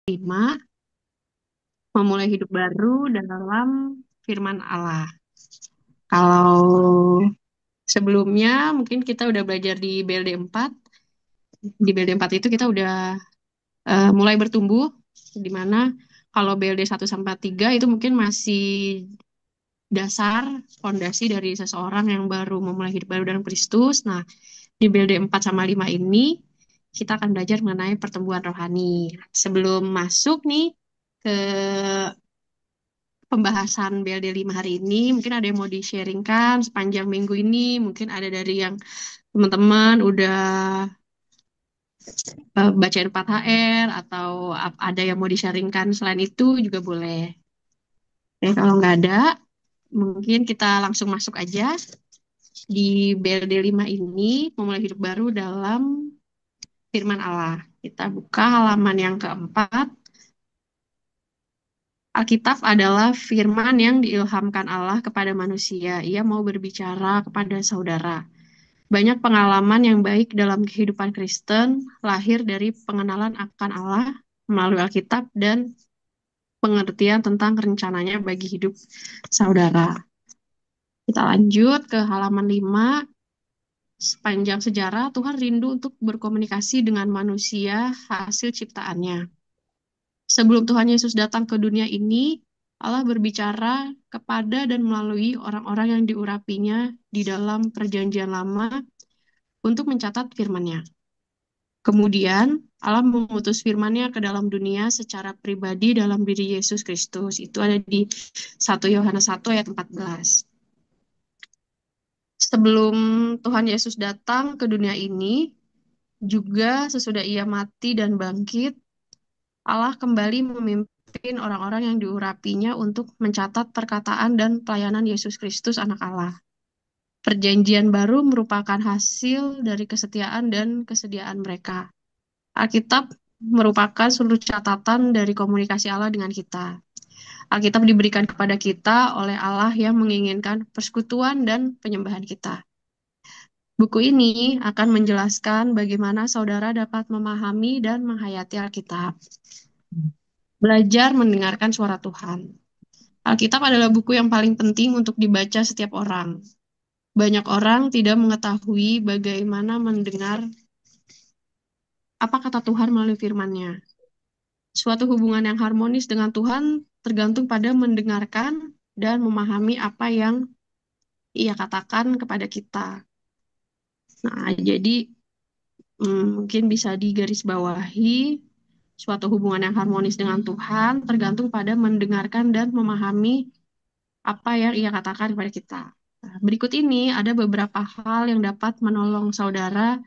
5, memulai hidup baru dalam firman Allah. Kalau sebelumnya mungkin kita udah belajar di BLD 4. Di BLD 4 itu kita udah mulai bertumbuh, di mana kalau BLD 1 sampai 3 itu mungkin masih dasar, fondasi dari seseorang yang baru memulai hidup baru dalam Kristus. Nah, di BLD 4 sama 5 ini kita akan belajar mengenai pertumbuhan rohani. Sebelum masuk nih ke pembahasan BLD 5 hari ini, mungkin ada yang mau di-sharingkan sepanjang minggu ini, mungkin ada dari yang teman-teman udah bacain 4HR atau ada yang mau di-sharingkan selain itu juga boleh. Oke, kalau nggak ada, mungkin kita langsung masuk aja di BLD 5 ini, memulai hidup baru dalam firman Allah. Kita buka halaman yang keempat. Alkitab adalah firman yang diilhamkan Allah kepada manusia. Ia mau berbicara kepada saudara. Banyak pengalaman yang baik dalam kehidupan Kristen lahir dari pengenalan akan Allah melalui Alkitab dan pengertian tentang rencananya bagi hidup saudara. Kita lanjut ke halaman 5. Sepanjang sejarah, Tuhan rindu untuk berkomunikasi dengan manusia hasil ciptaannya. Sebelum Tuhan Yesus datang ke dunia ini, Allah berbicara kepada dan melalui orang-orang yang diurapinya di dalam perjanjian lama untuk mencatat firman-Nya. Kemudian, Allah mengutus firman-Nya ke dalam dunia secara pribadi dalam diri Yesus Kristus. Itu ada di 1 Yohanes 1 ayat 14. Sebelum Tuhan Yesus datang ke dunia ini, juga sesudah ia mati dan bangkit, Allah kembali memimpin orang-orang yang diurapinya untuk mencatat perkataan dan pelayanan Yesus Kristus, Anak Allah. Perjanjian baru merupakan hasil dari kesetiaan dan kesediaan mereka. Alkitab merupakan seluruh catatan dari komunikasi Allah dengan kita. Alkitab diberikan kepada kita oleh Allah yang menginginkan persekutuan dan penyembahan kita. Buku ini akan menjelaskan bagaimana saudara dapat memahami dan menghayati Alkitab. Belajar mendengarkan suara Tuhan. Alkitab adalah buku yang paling penting untuk dibaca setiap orang. Banyak orang tidak mengetahui bagaimana mendengar apa kata Tuhan melalui firman-Nya. Suatu hubungan yang harmonis dengan Tuhan tergantung pada mendengarkan dan memahami apa yang Ia katakan kepada kita. Nah, jadi mungkin bisa digarisbawahi, suatu hubungan yang harmonis dengan Tuhan tergantung pada mendengarkan dan memahami apa yang Ia katakan kepada kita. Nah, berikut ini ada beberapa hal yang dapat menolong saudara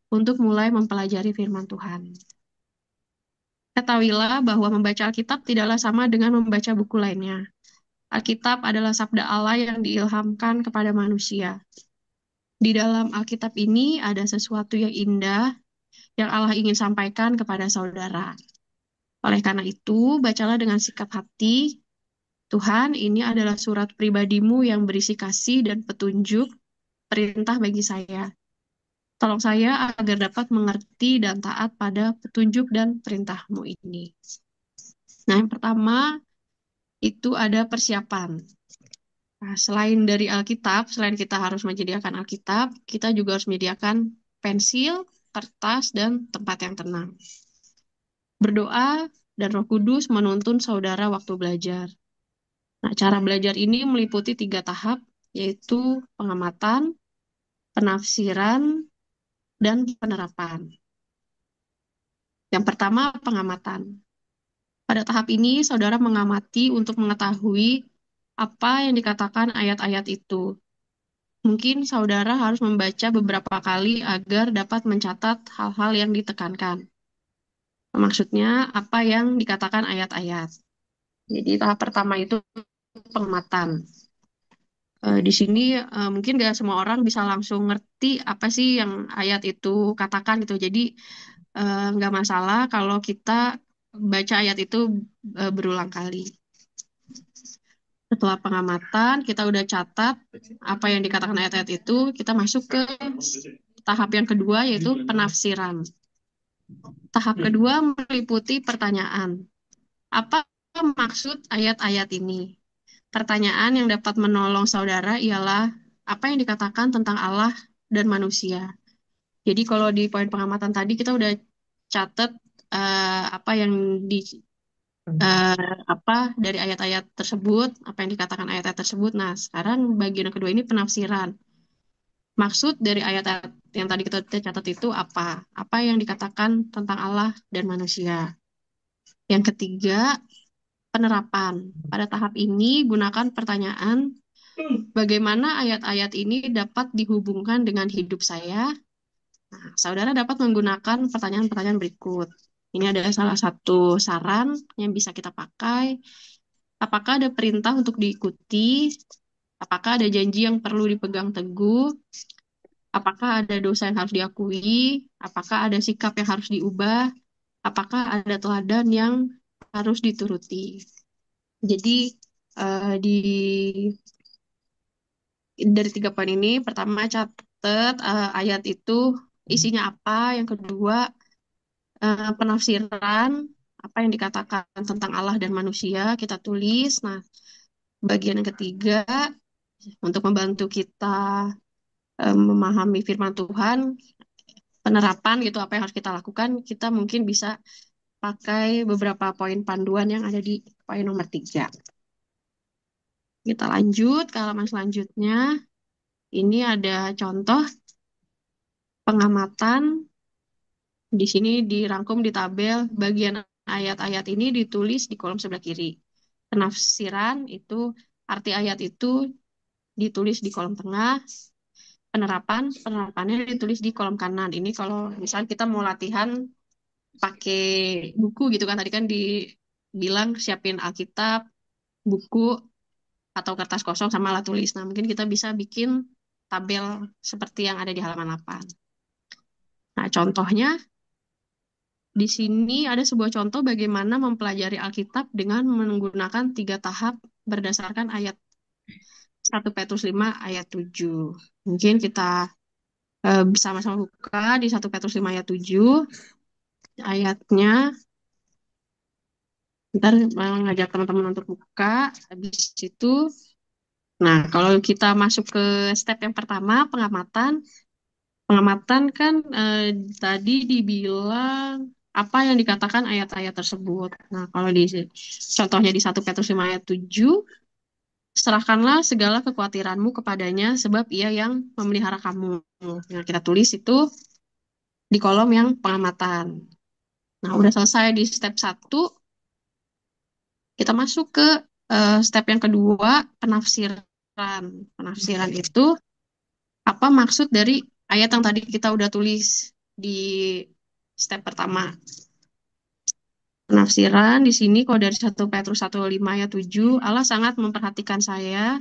untuk mulai mempelajari firman Tuhan. Ketahuilah bahwa membaca Alkitab tidaklah sama dengan membaca buku lainnya. Alkitab adalah sabda Allah yang diilhamkan kepada manusia. Di dalam Alkitab ini ada sesuatu yang indah yang Allah ingin sampaikan kepada saudara. Oleh karena itu, bacalah dengan sikap hati. Tuhan, ini adalah surat pribadimu yang berisi kasih dan petunjuk, perintah bagi saya. Tolong saya agar dapat mengerti dan taat pada petunjuk dan perintahmu ini. Nah, yang pertama itu ada persiapan. Nah, selain dari Alkitab, selain kita harus menyediakan Alkitab, kita juga harus menyediakan pensil, kertas, dan tempat yang tenang. Berdoa dan Roh Kudus menuntun saudara waktu belajar. Nah, cara belajar ini meliputi 3 tahap, yaitu pengamatan, penafsiran, dan penerapan. Yang pertama, pengamatan. Pada tahap ini, saudara mengamati untuk mengetahui apa yang dikatakan ayat-ayat itu. Mungkin saudara harus membaca beberapa kali agar dapat mencatat hal-hal yang ditekankan. Maksudnya, apa yang dikatakan ayat-ayat. Jadi, tahap pertama itu pengamatan. Di sini mungkin gak semua orang bisa langsung ngerti apa sih yang ayat itu katakan gitu. Jadi, nggak masalah kalau kita baca ayat itu berulang kali. Setelah pengamatan, kita udah catat apa yang dikatakan ayat-ayat itu, kita masuk ke tahap yang kedua, yaitu penafsiran. Tahap kedua meliputi pertanyaan. Apa maksud ayat-ayat ini? Pertanyaan yang dapat menolong saudara ialah apa yang dikatakan tentang Allah dan manusia. Jadi kalau di poin pengamatan tadi kita udah catat apa yang di apa dari ayat-ayat tersebut, apa yang dikatakan ayat-ayat tersebut. Nah, sekarang bagian yang kedua ini penafsiran. Maksud dari ayat-ayat yang tadi kita catat itu apa? Apa yang dikatakan tentang Allah dan manusia. Yang ketiga, penerapan. Pada tahap ini, gunakan pertanyaan, bagaimana ayat-ayat ini dapat dihubungkan dengan hidup saya? Nah, saudara dapat menggunakan pertanyaan-pertanyaan berikut. Ini adalah salah satu saran yang bisa kita pakai. Apakah ada perintah untuk diikuti? Apakah ada janji yang perlu dipegang teguh? Apakah ada dosa yang harus diakui? Apakah ada sikap yang harus diubah? Apakah ada teladan yang harus dituruti? Jadi di dari tiga poin ini, pertama catat ayat itu isinya apa. Yang kedua penafsiran apa yang dikatakan tentang Allah dan manusia kita tulis. Nah, bagian yang ketiga untuk membantu kita memahami firman Tuhan, penerapan gitu apa yang harus kita lakukan, kita mungkin bisa pakai beberapa poin panduan yang ada di poin nomor 3. Kita lanjut ke halaman selanjutnya. Ini ada contoh pengamatan. Di sini dirangkum di tabel. Bagian ayat-ayat ini ditulis di kolom sebelah kiri. Penafsiran itu, arti ayat itu ditulis di kolom tengah. Penerapannya ditulis di kolom kanan. Ini kalau misalnya kita mau latihan pakai buku gitu kan. Tadi kan dibilang siapin Alkitab, buku, atau kertas kosong sama alat tulis. Nah, mungkin kita bisa bikin tabel seperti yang ada di halaman 8. Nah, contohnya di sini ada sebuah contoh bagaimana mempelajari Alkitab dengan menggunakan 3 tahap berdasarkan ayat 1 Petrus 5 ayat 7. Mungkin kita bersama-sama buka di 1 Petrus 5 ayat 7. Ayatnya, ntar ngajak teman-teman untuk buka. Habis itu, nah kalau kita masuk ke step yang pertama, pengamatan. Pengamatan kan tadi dibilang apa yang dikatakan ayat-ayat tersebut. Nah, kalau di contohnya di 1 Petrus 5 ayat 7, serahkanlah segala kekhawatiranmu kepadanya sebab ia yang memelihara kamu. Yang kita tulis itu di kolom yang pengamatan. Nah, udah selesai di step 1, kita masuk ke step yang kedua, penafsiran. Penafsiran itu apa maksud dari ayat yang tadi kita udah tulis di step pertama. Penafsiran di sini kalau dari 1 Petrus 1 5 ayat 7, Allah sangat memperhatikan saya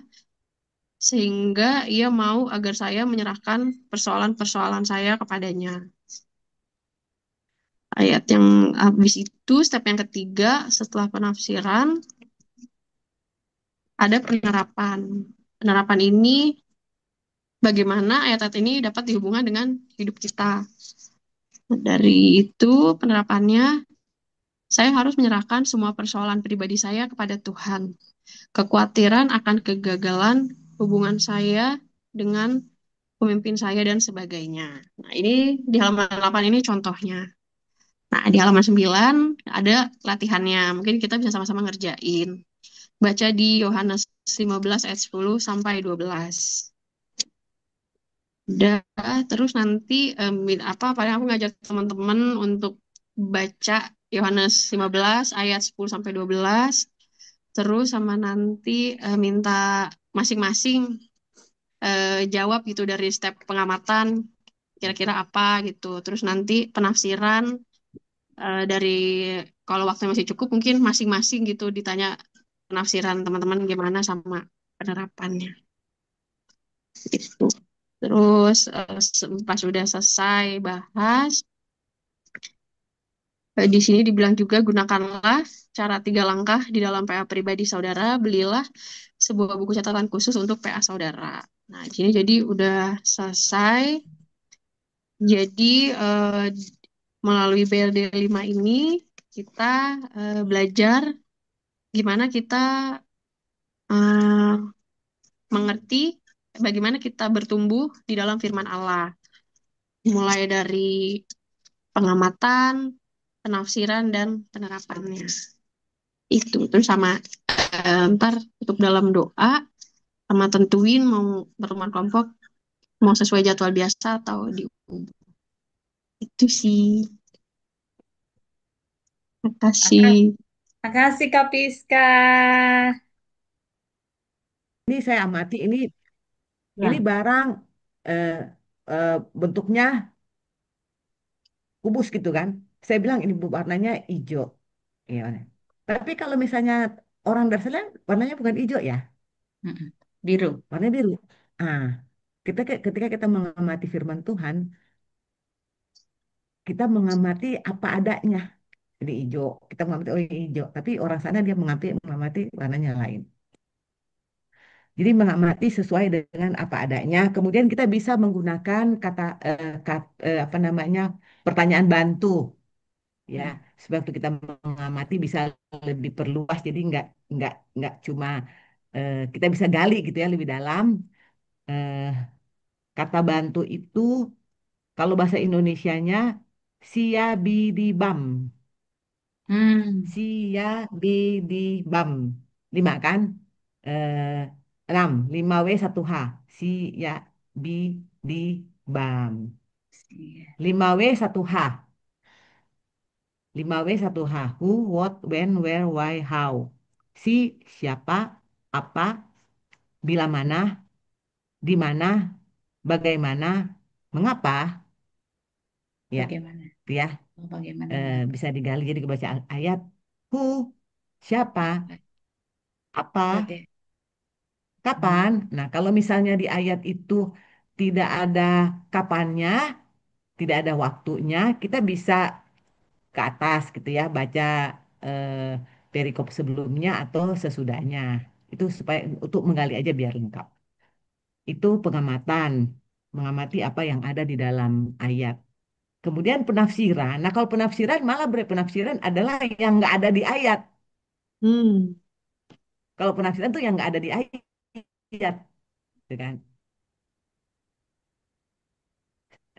sehingga ia mau agar saya menyerahkan persoalan-persoalan saya kepadanya. Ayat yang habis itu, step yang ketiga, setelah penafsiran, ada penerapan. Penerapan ini bagaimana ayat-ayat ini dapat dihubungkan dengan hidup kita. Dari itu, penerapannya, saya harus menyerahkan semua persoalan pribadi saya kepada Tuhan. Kekhawatiran akan kegagalan hubungan saya dengan pemimpin saya dan sebagainya. Nah, ini di halaman 8 ini contohnya. Nah, di halaman 9 ada latihannya. Mungkin kita bisa sama-sama ngerjain. Baca di Yohanes 15 ayat 10 sampai 12. Udah, terus nanti paling aku ngajak teman-teman untuk baca Yohanes 15 ayat 10 sampai 12. Terus sama nanti minta masing-masing jawab gitu dari step pengamatan kira-kira apa gitu. Terus nanti penafsiran dari kalau waktunya masih cukup mungkin masing-masing gitu ditanya penafsiran teman-teman gimana sama penerapannya gitu. Terus pas sudah selesai bahas di sini dibilang juga gunakanlah cara 3 langkah di dalam PA pribadi saudara, belilah sebuah buku catatan khusus untuk PA saudara. Nah, di sini jadi udah selesai. Jadi Melalui BLD 5 ini, kita belajar gimana kita eh, mengerti bagaimana kita bertumbuh di dalam firman Allah. Mulai dari pengamatan, penafsiran, dan penerapannya. Itu. Terus sama ntar untuk dalam doa, sama tentuin mau pertemuan kelompok, mau sesuai jadwal biasa atau di itu sih. Makasih. Maka- Makasih Kak Piska. Ini saya amati ini Ya. barang eh, bentuknya kubus gitu kan. Saya bilang ini warnanya hijau. Iya. Tapi kalau misalnya orang Dar es Salaam warnanya bukan hijau ya, Mm-mm. Biru. warnanya biru. Ah, ketika kita mengamati firman Tuhan, kita mengamati apa adanya. Jadi hijau, kita mengamati oh ini hijau, tapi orang sana dia mengamati warnanya lain. Jadi mengamati sesuai dengan apa adanya. Kemudian kita bisa menggunakan apa namanya pertanyaan bantu ya, Mm. sebab itu kita mengamati bisa lebih perluas. Jadi nggak cuma kita bisa gali gitu ya lebih dalam. Eh, Kata bantu itu kalau bahasa Indonesianya siabidibam, Hmm. siabidibam, lima kan? Eh, enam, lima W satu H, siabidibam, Iya. lima W satu H, lima W satu H, who, what, when, where, why, how. Si siapa, apa, bila mana, di mana, bagaimana, mengapa, ya, Bagaimana? itu ya. Oh, bagaimana mengapa? Bisa digali jadi kebaca ayat who, siapa, apa, Baga- kapan. Hmm. Nah, kalau misalnya di ayat itu tidak ada kapannya, tidak ada waktunya, kita bisa ke atas gitu ya, baca eh, perikop sebelumnya atau sesudahnya. Itu supaya untuk menggali aja biar lengkap. Itu pengamatan, mengamati apa yang ada di dalam ayat. Kemudian penafsiran. Nah, kalau penafsiran malah penafsiran adalah yang nggak ada di ayat. Hmm. Kalau penafsiran tuh yang nggak ada di ayat, gitu kan?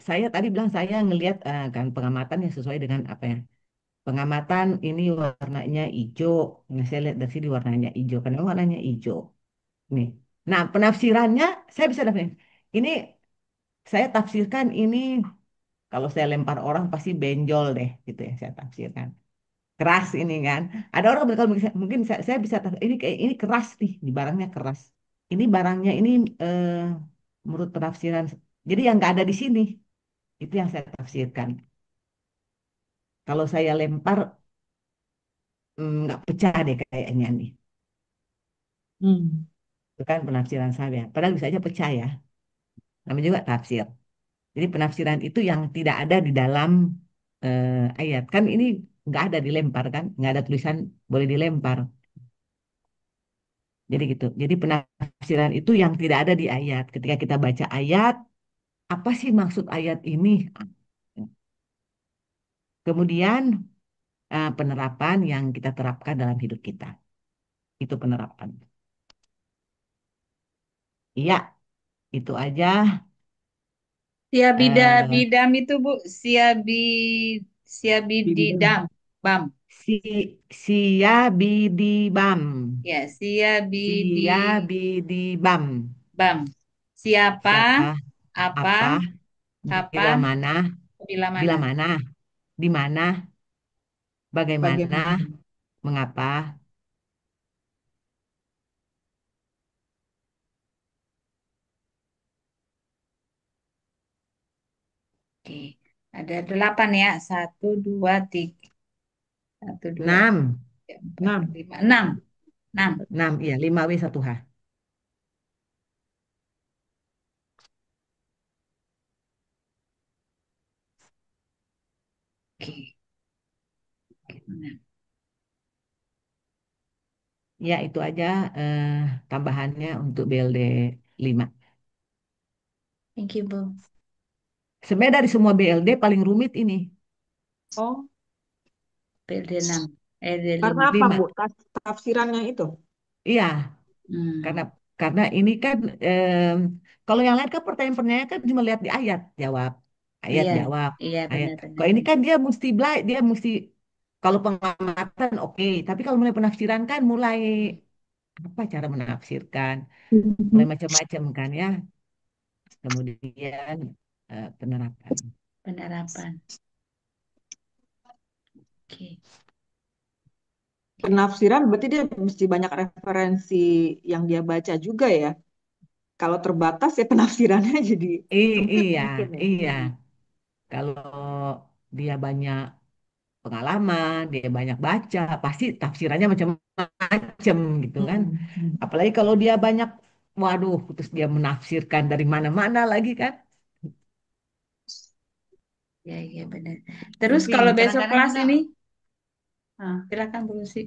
Saya tadi bilang saya ngelihat kan pengamatan yang sesuai dengan apa ya? Pengamatan ini warnanya hijau. Nah, saya lihat dari sini warnanya hijau. Karena warnanya hijau. Nih. Nah, penafsirannya saya bisa dapat. Ini saya tafsirkan ini kalau saya lempar orang pasti benjol deh, gitu ya saya tafsirkan. Keras ini kan. Ada orang kalau mungkin saya bisa ini kayak ini keras nih, di barangnya keras. Ini barangnya ini eh, menurut penafsiran. Jadi yang nggak ada di sini itu yang saya tafsirkan. Kalau saya lempar nggak pecah deh kayaknya nih. Hmm. Itu kan penafsiran saya. Padahal bisa aja pecah ya. Namanya juga tafsir. Jadi penafsiran itu yang tidak ada di dalam ayat. Kan ini nggak ada dilempar kan, nggak ada tulisan boleh dilempar. Jadi gitu. Jadi penafsiran itu yang tidak ada di ayat. Ketika kita baca ayat, apa sih maksud ayat ini? Kemudian penerapan yang kita terapkan dalam hidup kita. Itu penerapan. Iya, itu aja. eh Bidam itu Bu, Bidang. siabididam. Bam. si Siabidibam. Ya, siabidibam. Siabidibam. Siapa, Siapa, apa, apa, bila kapan, mana, bila bila mana. mana, di mana, bagaimana, Bagaimana? mengapa. Oke, ada 8 ya. Satu, dua, tiga. Satu, dua, Enam, tiga, empat, 6. lima. Enam. Enam. enam, iya, lima W satu H. Oke. Gimana? Ya, itu aja eh, tambahannya untuk BLD 5. Thank you, Bu. Sebenarnya dari semua BLD paling rumit ini. Oh, PD6. karena D5. apa, lima. Bu? Tafsirannya itu. Iya, karena Hmm. ini kan kalau yang lain kan pertanyaan-pertanyaan kan cuma lihat di ayat jawab, ayat Iya, jawab, iya ayat. benar-benar. Kalau ini kan dia mesti belajar, dia mesti kalau pengamatan oke, tapi kalau mulai penafsiran kan mulai apa cara menafsirkan, mulai macam-macam kan ya. Kemudian penerapan. Penerapan. Oke. Penafsiran berarti dia mesti banyak referensi yang dia baca juga ya. Kalau terbatas ya penafsirannya jadi sempit Iya, mungkin ya. iya. Kalau dia banyak pengalaman, dia banyak baca, pasti tafsirannya macam-macam gitu kan. Hmm. Apalagi kalau dia banyak, waduh, terus dia menafsirkan dari mana-mana lagi kan. Ya, iya benar. Terus Tapi kalau besok kadang-kadang kelas juga, ini, nah, silakan Bu Lucy.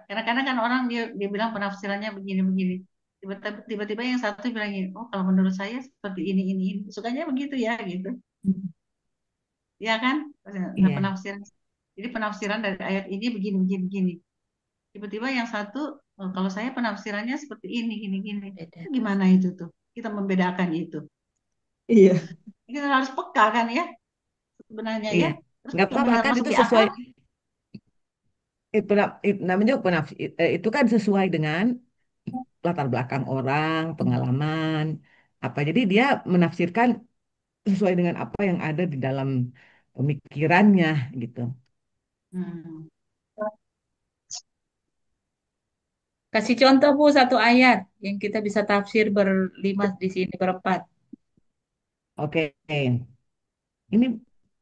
kadang-kadang kan orang dia bilang penafsirannya begini-begini. Tiba-tiba yang satu bilang gini, oh kalau menurut saya seperti ini. Sukanya begitu ya gitu. Ya kan? Nah, Iya, penafsiran. Jadi penafsiran dari ayat ini begini. Tiba-tiba yang satu, oh, kalau saya penafsirannya seperti ini, gini. Beda. Gimana itu tuh? Kita membedakan itu. Iya. Kita harus peka kan ya sebenarnya ya. iya. Terus Nggak yang apa-apa benar kan masuk itu di sesuai, akal. namanya juga itu kan sesuai dengan latar belakang orang, pengalaman, apa. Jadi dia menafsirkan sesuai dengan apa yang ada di dalam pemikirannya gitu. Hmm. Kasih contoh Bu satu ayat yang kita bisa tafsir berlima di sini berempat. Oke,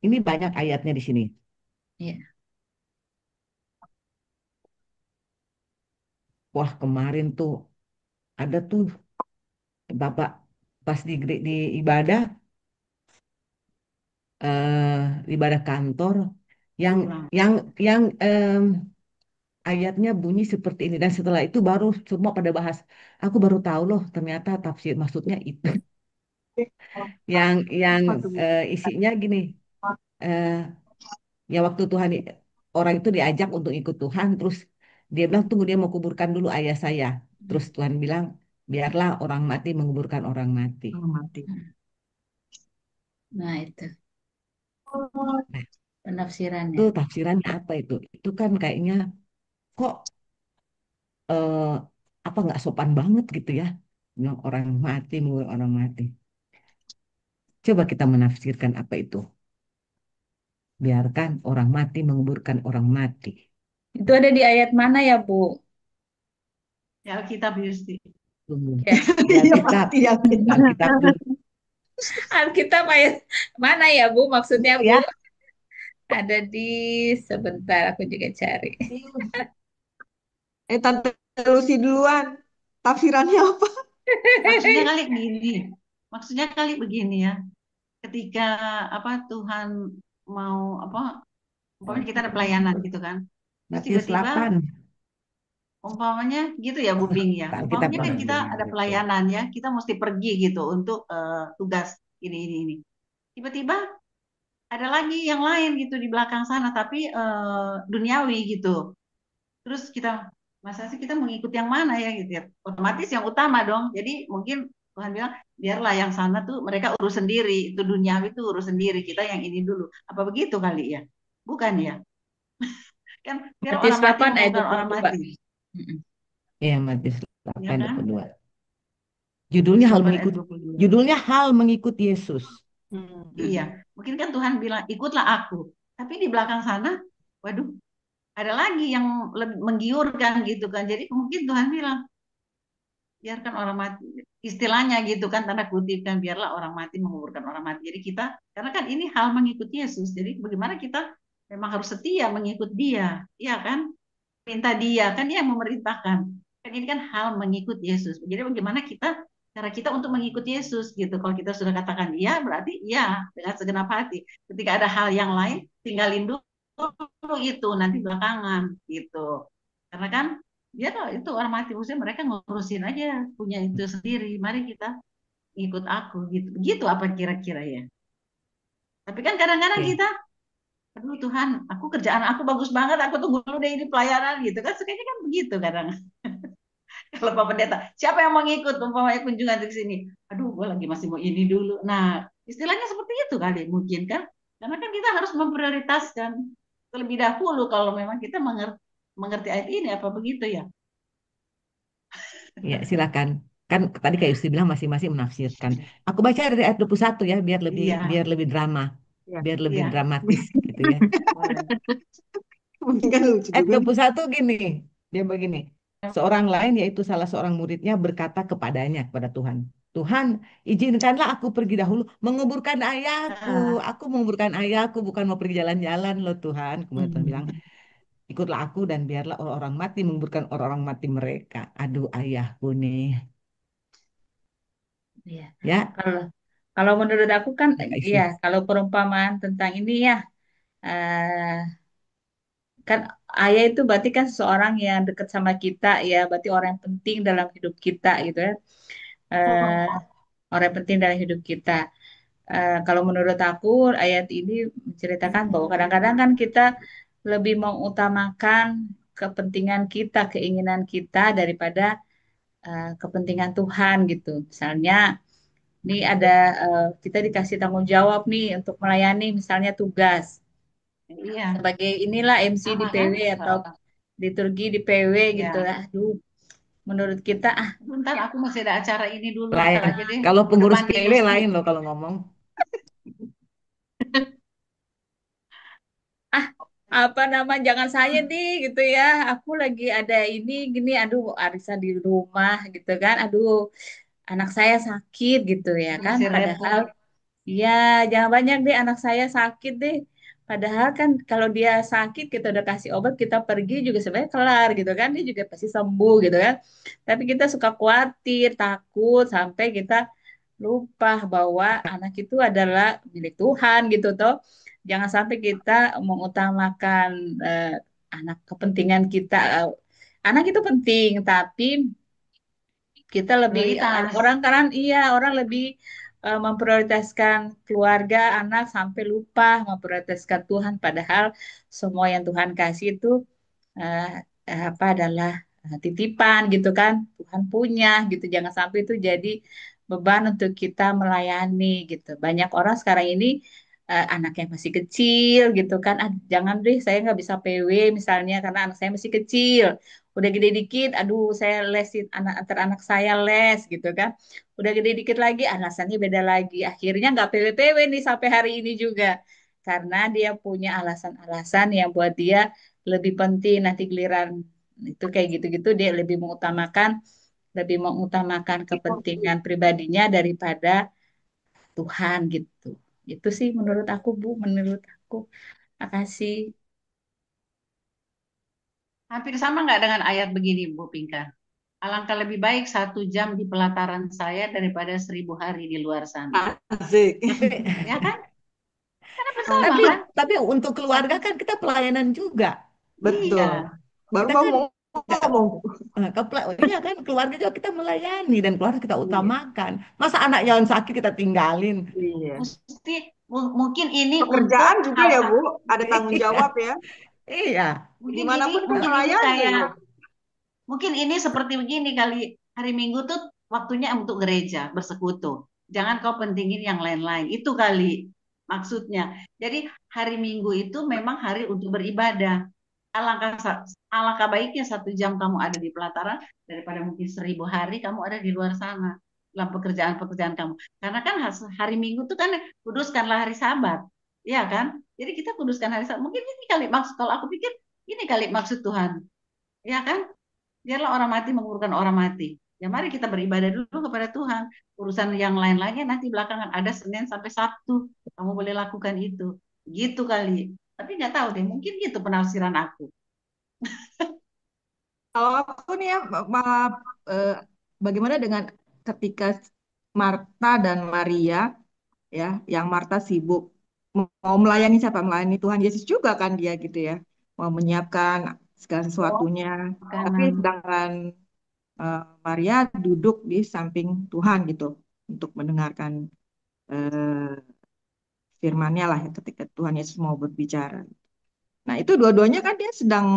ini banyak ayatnya di sini. Iya. Wah, kemarin tuh ada tuh Bapak pas di ibadah, ibadah kantor yang Diulang. yang yang ayatnya bunyi seperti ini dan setelah itu baru semua pada bahas. Aku baru tahu loh ternyata tafsir maksudnya itu. Yang Apa tuh, Bu? isinya gini, eh, ya waktu orang itu diajak untuk ikut Tuhan, terus dia bilang tunggu dia mau kuburkan dulu ayah saya. Terus Tuhan bilang biarlah orang mati menguburkan orang mati. Oh, mati. Nah, itu Nah, itu penafsirannya. tafsirannya apa itu? Itu kan kayaknya kok eh, apa nggak sopan banget gitu ya, bilang orang mati menguburkan orang mati. Coba kita menafsirkan apa itu. Biarkan orang mati menguburkan orang mati. Itu ada di ayat mana ya Bu? Ya Alkitab Yusti. Tunggu. Ya, Di Iya Alkitab, pasti ya kita. Alkitab dulu Alkitab ayat mana ya Bu? Maksudnya Bu ya. ada di sebentar aku juga cari. Tante Lucy duluan. Tafsirannya apa? Maksudnya kali gini. Maksudnya kali begini ya. Ketika apa Tuhan mau apa umpamanya kita ada pelayanan gitu kan. Terus Matius tiba-tiba 8. umpamanya gitu ya Bu Bing ya. Alkitab Umpamanya kan mana? kita ada pelayanan ya, kita mesti pergi gitu untuk tugas ini. Tiba-tiba ada lagi yang lain gitu di belakang sana tapi duniawi gitu. Terus kita masa sih kita mengikuti yang mana ya gitu ya. Otomatis yang utama dong. Jadi mungkin Tuhan bilang biarlah yang sana tuh mereka urus sendiri, itu duniawi tuh urus sendiri, kita yang ini dulu. Apa begitu kali ya? Bukan ya? Kan biar Matius orang mati 8 ayat menguburkan orang 22. mati, Mm-mm. Iya, Matius ya 8, kan? 22. Matius Judulnya hal 8 ayat mengikut 22. Judulnya hal mengikut Yesus. Iya, mungkin kan Tuhan bilang ikutlah aku. Tapi di belakang sana, waduh, ada lagi yang lebih menggiurkan gitu kan. Jadi mungkin Tuhan bilang, biarkan orang mati. Istilahnya gitu kan, tanda kutip kan, biarlah orang mati menguburkan orang mati. Jadi kita, karena kan ini hal mengikut Yesus. Jadi bagaimana kita memang harus setia mengikut dia. Iya kan? Minta dia, kan dia yang memerintahkan. Kan ini kan hal mengikut Yesus. Jadi bagaimana cara kita untuk mengikut Yesus gitu. Kalau kita sudah katakan iya, berarti iya dengan segenap hati. Ketika ada hal yang lain, tinggalin dulu itu nanti belakangan gitu. Karena kan dia tuh itu orang mati usia mereka ngurusin aja punya itu sendiri. Mari kita ikut aku gitu. Gitu apa kira-kira ya? Tapi kan kadang-kadang Oke. kita aduh Tuhan, aku kerjaan aku bagus banget, aku tunggu dulu deh ini pelayanan gitu kan, sukanya kan begitu kadang. Kalau Pak Pendeta, siapa yang mau ngikut umpamanya kunjungan ke sini? Aduh, gue lagi masih mau ini dulu. Nah, istilahnya seperti itu kali mungkin kan, karena kan kita harus memprioritaskan terlebih dahulu kalau memang kita mengerti ayat ini apa begitu ya? Ya, silakan. Kan tadi kayak Yusti bilang masing-masing menafsirkan. Aku baca dari ayat 21 ya, Iya, biar lebih drama, Ya, biar lebih iya, dramatis gitu ya. boleh. mungkin kan lucu Ayat juga. 21 gini, dia begini. Seorang lain yaitu salah seorang muridnya berkata kepada Tuhan, Tuhan, izinkanlah aku pergi dahulu menguburkan ayahku. Ah, Aku menguburkan ayahku, bukan mau pergi jalan-jalan loh Tuhan. Kemudian Tuhan bilang, hmm, ikutlah aku dan biarlah orang-orang mati menguburkan orang-orang mati mereka. Aduh ayahku nih. Iya. Ya, Kalau kalau menurut aku kan, ya Kak iya, Isti. kalau perumpamaan tentang ini ya, eh, kan ayah itu berarti kan seseorang yang dekat sama kita ya, berarti orang yang penting dalam hidup kita gitu ya. Eh, orang yang penting dalam hidup kita. Kalau menurut aku ayat ini menceritakan bahwa kadang-kadang kan kita lebih mengutamakan kepentingan kita, keinginan kita daripada kepentingan Tuhan gitu. Misalnya, ini ada kita dikasih tanggung jawab nih untuk melayani misalnya tugas iya, sebagai inilah MC di sama kan? PW atau liturgi di PW gitu Ya, lah. Aduh, menurut kita bentar aku masih ada acara ini dulu, ntar Lain. aja deh, Kalau minggu pengurus depan deh PW Gusti. lain loh kalau ngomong. ah apa nama jangan saya deh gitu ya. Aku lagi ada ini gini, aduh arisan di rumah gitu kan. Aduh, anak saya sakit gitu ya kan. Masih Padahal repot. ya, jangan banyak deh anak saya sakit deh. Padahal kan kalau dia sakit kita udah kasih obat kita pergi juga sebenarnya kelar gitu kan dia juga pasti sembuh gitu kan. Tapi kita suka khawatir, takut sampai kita lupa bahwa anak itu adalah milik Tuhan gitu toh. Jangan sampai kita mengutamakan eh, anak kepentingan kita. Anak itu penting, tapi kita lebih Prioritas. orang kan iya orang lebih memprioritaskan keluarga anak sampai lupa memprioritaskan Tuhan padahal semua yang Tuhan kasih itu eh, apa adalah titipan gitu kan Tuhan punya gitu jangan sampai itu jadi beban untuk kita melayani gitu banyak orang sekarang ini anak yang masih kecil gitu kan ah, jangan deh saya nggak bisa PW misalnya karena anak saya masih kecil udah gede dikit aduh saya lesin anak antar anak saya les gitu kan udah gede dikit lagi alasannya beda lagi akhirnya nggak PW-PW nih sampai hari ini juga karena dia punya alasan-alasan yang buat dia lebih penting nanti giliran itu kayak gitu-gitu dia lebih mengutamakan kepentingan pribadinya daripada Tuhan gitu. Itu sih menurut aku Bu, menurut aku. Makasih. Hampir sama nggak dengan ayat begini, Bu Pinka? Alangkah lebih baik 1 jam di pelataran saya daripada 1.000 hari di luar sana. Asik. Tapi Ya kan? Kan hampir sama tapi kan? tapi untuk keluarga Satu, kan kita pelayanan juga. Betul. iya, Baru Kita kan ngomong. iya kan keluarga juga kita melayani dan keluarga kita Iya. utamakan. Masa anak yang sakit kita tinggalin? Iya. mesti mungkin ini untuk Pekerjaan juga ya, hal-hal, Bu, ada tanggung jawab ya. Iya, Dimanapun kan mungkin ini melayani. kayak mungkin ini seperti begini kali hari Minggu tuh waktunya untuk gereja bersekutu. Jangan kau pentingin yang lain-lain. Itu kali maksudnya. Jadi hari Minggu itu memang hari untuk beribadah. Alangkah alangkah baiknya 1 jam kamu ada di pelataran daripada mungkin 1.000 hari kamu ada di luar sana dalam pekerjaan-pekerjaan kamu. Karena kan hari Minggu tuh kan kuduskanlah hari Sabat, ya kan? Jadi kita kuduskan hari Sabat. Mungkin ini kali maksud kalau aku pikir ini kali maksud Tuhan, ya kan? Biarlah orang mati menguburkan orang mati. Ya mari kita beribadah dulu kepada Tuhan. Urusan yang lain-lainnya nanti belakangan ada Senin sampai Sabtu. Kamu boleh lakukan itu. Gitu kali. Tapi nggak tahu deh, mungkin gitu penafsiran aku. Kalau aku nih ya, eh, bagaimana dengan ketika Marta dan Maria, ya, yang Marta sibuk mau melayani siapa? Melayani Tuhan Yesus juga kan dia gitu ya, mau menyiapkan segala Oh, sesuatunya. Tapi makanan. sedangkan Maria duduk di samping Tuhan gitu untuk mendengarkan eh, firman-Nya lah ya, ketika Tuhan Yesus mau berbicara. Nah, itu dua-duanya kan dia sedang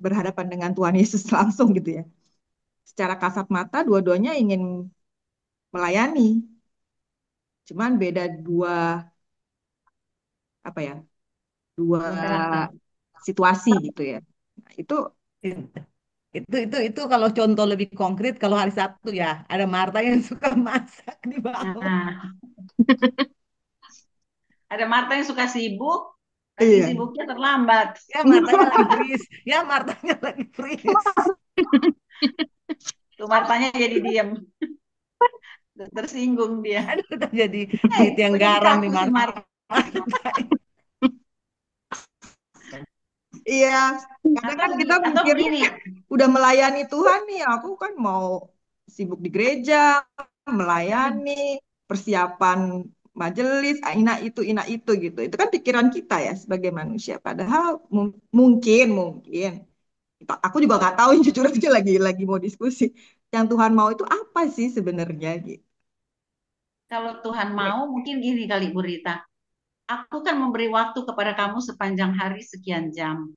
berhadapan dengan Tuhan Yesus langsung gitu ya. Secara kasat mata dua-duanya ingin melayani. Cuman beda dua apa ya? Dua Dua karakter. situasi gitu ya. Nah, itu Itu kalau contoh lebih konkret kalau hari Sabtu ya ada Marta yang suka masak di bawah. Nah, ada Marta yang suka sibuk, tapi iya. sibuknya terlambat. Ya Martanya lagi freeze. Ya Martanya lagi freeze. Tuh Martanya jadi diam, tersinggung dia. Aduh udah jadi Eh, tiang kok jadi garam kaku nih sih Marta. Marta? Iya, karena kan kita Atau mikirnya begini, udah melayani Tuhan nih, aku kan mau sibuk di gereja, melayani, persiapan majelis, ina itu gitu. Itu kan pikiran kita ya sebagai manusia. Padahal mungkin aku juga nggak tahu jujur aja lagi mau diskusi. Yang Tuhan mau itu apa sih sebenarnya gitu. kalau Tuhan mau, mungkin gini kali Bu Rita. Aku kan memberi waktu kepada kamu sepanjang hari sekian jam.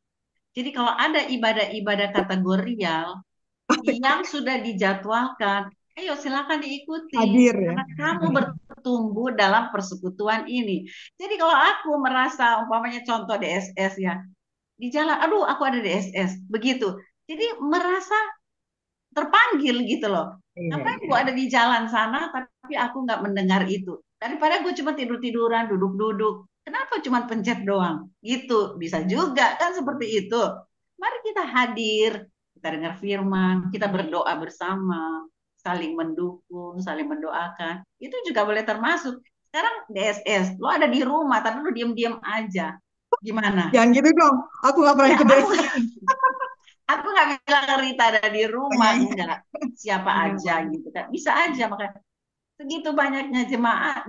Jadi kalau ada ibadah-ibadah kategorial yang sudah dijadwalkan, ayo silakan diikuti Hadir ya. karena kamu bertumbuh dalam persekutuan ini. Jadi kalau aku merasa umpamanya contoh DSS ya, di jalan, aduh aku ada DSS, begitu. Jadi merasa terpanggil gitu loh. Iya, Ngapain iya. gue ada di jalan sana tapi aku nggak mendengar itu. Daripada gue cuma tidur-tiduran, duduk-duduk. Kenapa cuma pencet doang? Gitu. Bisa juga kan seperti itu. Mari kita hadir, kita dengar firman, kita berdoa bersama, saling mendukung, saling mendoakan. Itu juga boleh termasuk. Sekarang DSS, lo ada di rumah, tapi lo diam-diam aja. Gimana? Jangan gitu dong. Aku nggak pernah Ya, ikut aku DSI. aku nggak bilang Rita ada di Oh, rumah, iya, iya. enggak. Siapa aja gitu kan. Bisa aja makanya segitu banyaknya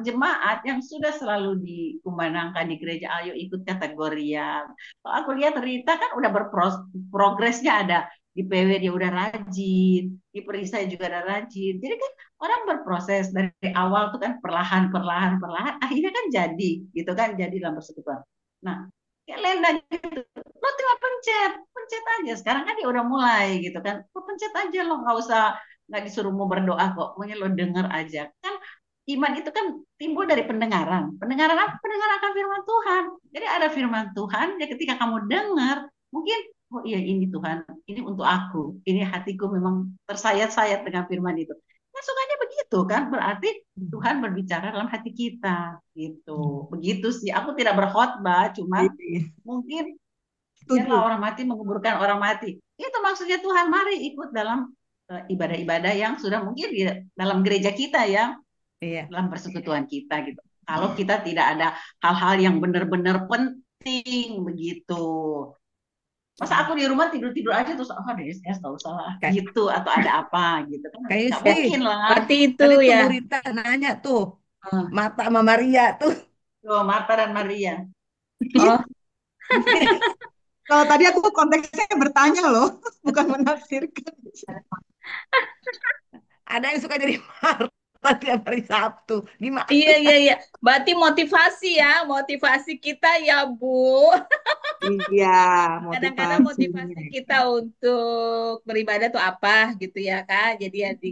jemaat yang sudah selalu dikumandangkan di gereja, ayo ikut kategorial. Kalau aku lihat Rita kan udah berprogresnya ada di PW dia udah rajin, di Perisai juga udah rajin. Jadi kan orang berproses dari awal tuh kan perlahan perlahan perlahan akhirnya kan jadi gitu kan jadi dalam persekutuan. Nah, kayak Lenda gitu. Lo tinggal pencet, pencet aja. Sekarang kan dia udah mulai gitu kan. Lo pencet aja lo nggak disuruh mau berdoa kok, pokoknya lo denger aja. Kan iman itu kan timbul dari pendengaran. Pendengaran apa? Pendengaran akan firman Tuhan. Jadi ada firman Tuhan, ya ketika kamu dengar, mungkin oh iya ini Tuhan, ini untuk aku. Ini hatiku memang tersayat-sayat dengan firman itu. Ya sukanya begitu kan, berarti Tuhan berbicara dalam hati kita gitu. Begitu sih. Aku tidak berkhotbah, cuman Iya, iya. mungkin biarlah Setuju. orang mati menguburkan orang mati. Itu maksudnya Tuhan, mari ikut dalam ibadah-ibadah yang sudah mungkin di dalam gereja kita ya, Iya. dalam persekutuan kita gitu. Kalau kita tidak ada hal-hal yang benar-benar penting begitu. Masa aku di rumah tidur-tidur aja terus oh DSS tahu salah Kayak gitu atau ada apa gitu kan kayak nggak sih. mungkin lah. Berarti itu Tadi tuh ya. Bu Rita nanya tuh Ah, Marta sama Maria tuh. tuh Marta dan Maria. Oh, Kalau tadi aku konteksnya bertanya loh, bukan menafsirkan. Ada yang suka jadi Marta tiap hari Sabtu. Gimana? iya iya iya. Berarti motivasi ya, motivasi kita ya, Bu. Iya, Kadang-kadang motivasinya. motivasi kita untuk beribadah tuh apa gitu ya Kak. Jadi ya di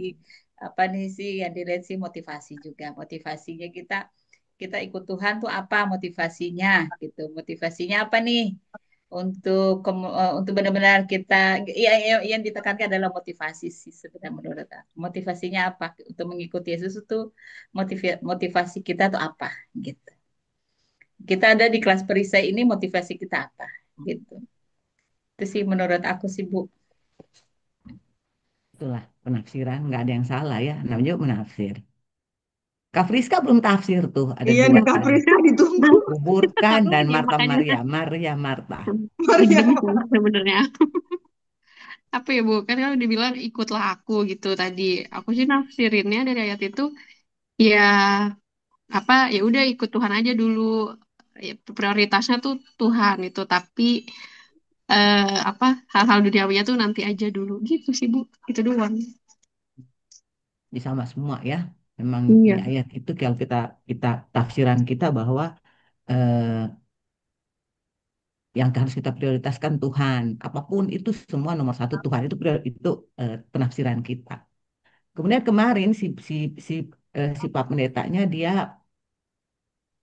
apa nih sih yang dilihat sih motivasi juga. Motivasinya kita ikut Tuhan tuh apa motivasinya gitu. Motivasinya apa nih? Untuk benar-benar kita yang ditekankan adalah motivasi sih sebenarnya menurut aku. Motivasinya apa? Untuk mengikuti Yesus itu motivasi kita tuh apa gitu. Kita ada di kelas perisai ini motivasi kita apa gitu. Itu sih menurut aku sih Bu. Itulah penafsiran, nggak ada yang salah ya. Namanya juga menafsir. Kak Friska belum tafsir tuh, ada Iya dua nih Kak tadi. Priska ditunggu. Kuburkan dan Ya Marta makanya Maria, Maria Marta. Maria. bingung sebenarnya. Apa ya Bu? Kan kalau dibilang ikutlah aku gitu tadi. Aku sih nafsirinnya dari ayat itu ya apa ya udah ikut Tuhan aja dulu. Ya, prioritasnya tuh Tuhan itu tapi apa hal-hal duniawinya tuh nanti aja dulu gitu sih Bu. Itu doang. Di sama semua ya. Memang di Iya. ayat itu kalau kita kita tafsiran kita bahwa eh, yang harus kita prioritaskan Tuhan. Apapun itu semua nomor satu Tuhan itu penafsiran kita. Kemudian kemarin si Pak Pendetanya dia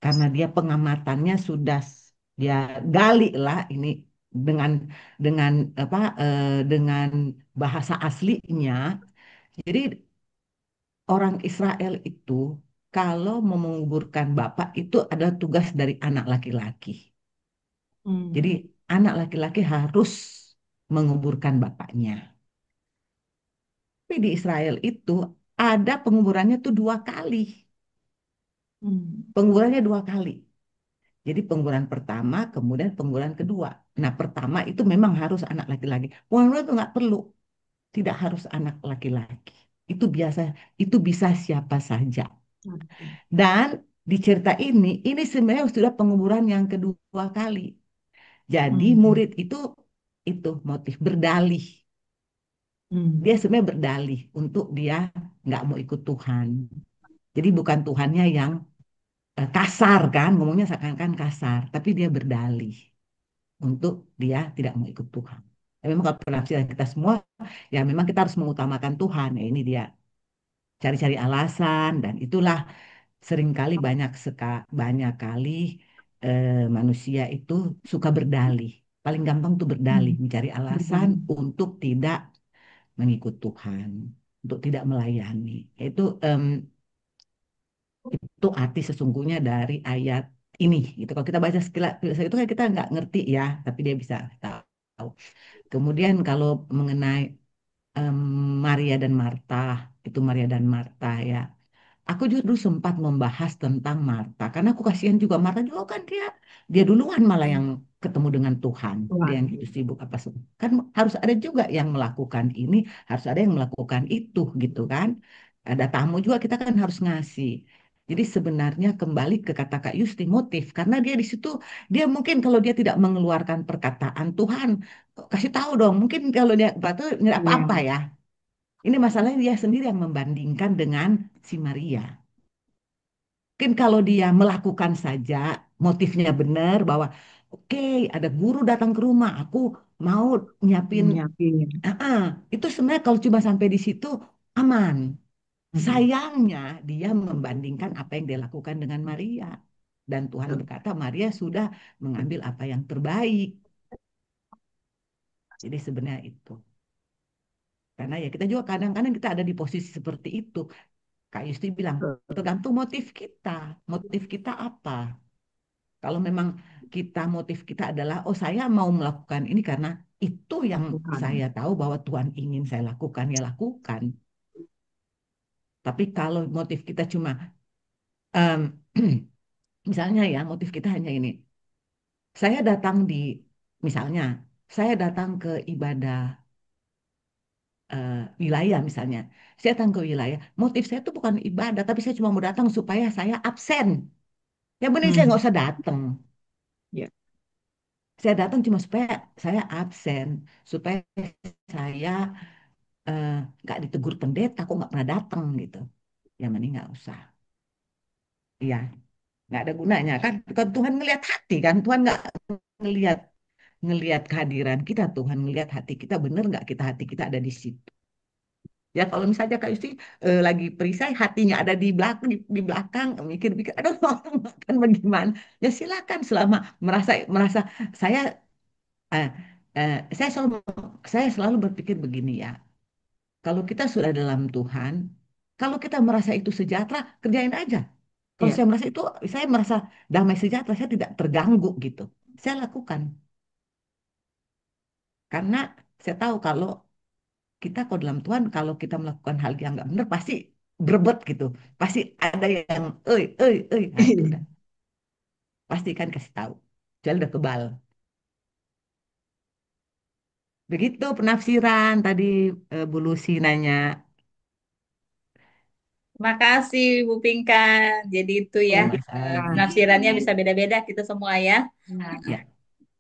karena dia pengamatannya sudah dia gali lah ini dengan dengan dengan bahasa aslinya. Jadi orang Israel itu kalau mau menguburkan bapak itu adalah tugas dari anak laki-laki. Jadi Hmm. anak laki-laki harus menguburkan bapaknya. Tapi di Israel itu ada penguburannya tuh 2 kali. Hmm. Penguburannya 2 kali. Jadi penguburan pertama, kemudian penguburan kedua. Nah, pertama itu memang harus anak laki-laki. Penguburan itu nggak perlu, tidak harus anak laki-laki. Itu biasa, itu bisa siapa saja. Dan di cerita ini sebenarnya sudah penguburan yang kedua kali. Jadi Hmm. murid itu motif berdalih. Hmm. Dia sebenarnya berdalih untuk dia nggak mau ikut Tuhan. Jadi bukan Tuhannya yang kasar kan, ngomongnya seakan-akan kasar, tapi dia berdalih untuk dia tidak mau ikut Tuhan. Ya, memang kalau penafsiran kita semua, ya memang kita harus mengutamakan Tuhan. Ya, ini dia cari-cari alasan dan itulah seringkali banyak kali manusia itu suka berdalih. Paling gampang tuh berdalih, Hmm. mencari alasan Berbalik. untuk tidak mengikut Tuhan, untuk tidak melayani. Itu arti sesungguhnya dari ayat ini. Gitu. Kalau kita baca sekilas itu kan kita nggak ngerti ya, tapi dia bisa tahu. Kemudian kalau mengenai em, Maria dan Marta, itu Maria dan Marta ya. Aku juga dulu sempat membahas tentang Marta, karena aku kasihan juga Marta juga kan dia duluan malah yang ketemu dengan Tuhan, dia Tuhan. yang gitu sibuk apa semua. Kan harus ada juga yang melakukan ini, harus ada yang melakukan itu gitu kan. Ada tamu juga kita kan harus ngasih. Jadi sebenarnya kembali ke kata Kak Yusti motif, karena dia di situ dia mungkin kalau dia tidak mengeluarkan perkataan Tuhan kasih tahu dong, mungkin kalau dia batu nggak Iya. apa-apa ya. Ini masalahnya dia sendiri yang membandingkan dengan si Maria. Mungkin kalau dia melakukan saja, motifnya benar bahwa oke, ada guru datang ke rumah, aku mau nyiapin, Menyiapin. ah, ah, itu sebenarnya kalau cuma sampai di situ aman. Hmm. Sayangnya dia membandingkan apa yang dia lakukan dengan Maria. Dan Tuhan berkata Maria sudah mengambil apa yang terbaik. Jadi sebenarnya itu. Karena ya kita juga kadang-kadang kita ada di posisi seperti itu. Kak Yusti bilang, tergantung motif kita. Motif kita apa? Kalau memang motif kita adalah, oh saya mau melakukan ini karena itu yang saya Tuhan. tahu bahwa Tuhan ingin saya lakukan, ya lakukan. Tapi kalau motif kita cuma, em, misalnya ya, motif kita hanya ini. Saya datang misalnya, saya datang ke ibadah wilayah misalnya. Saya datang ke wilayah, motif saya itu bukan ibadah, tapi saya cuma mau datang supaya saya absen. Ya benar saya nggak Hmm. usah datang. Ya. Saya datang cuma supaya saya absen, supaya saya eh, nggak ditegur pendeta, kok nggak pernah datang gitu. Ya mending nggak usah. Iya, nggak ada gunanya kan. Kan Tuhan ngelihat hati kan. Tuhan nggak ngelihat ngelihat kehadiran kita. Tuhan ngelihat hati kita bener nggak kita hati kita ada di situ. Ya kalau misalnya Kak Yusti lagi perisai hatinya ada di belakang mikir-mikir aduh orang makan bagaimana ya silakan selama merasa merasa saya eh, saya selalu berpikir begini ya. Kalau kita sudah dalam Tuhan, kalau kita merasa itu sejahtera, kerjain aja. Kalau Iya. saya merasa damai sejahtera, saya tidak terganggu gitu. Saya lakukan. Karena saya tahu kalau kita kalau dalam Tuhan, kalau kita melakukan hal yang nggak benar, pasti berebut gitu. Pasti ada yang, nah itu udah. Pasti kan kasih tahu. Jadi udah kebal. Begitu penafsiran tadi Bu Lucy nanya. Makasih Bu Pinkan. Jadi itu ya, Oh, Sama-sama. penafsirannya Ini. bisa beda-beda kita semua ya. Nah, Ya.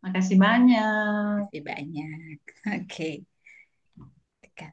makasih banyak. Masih banyak. Oke. Tekan.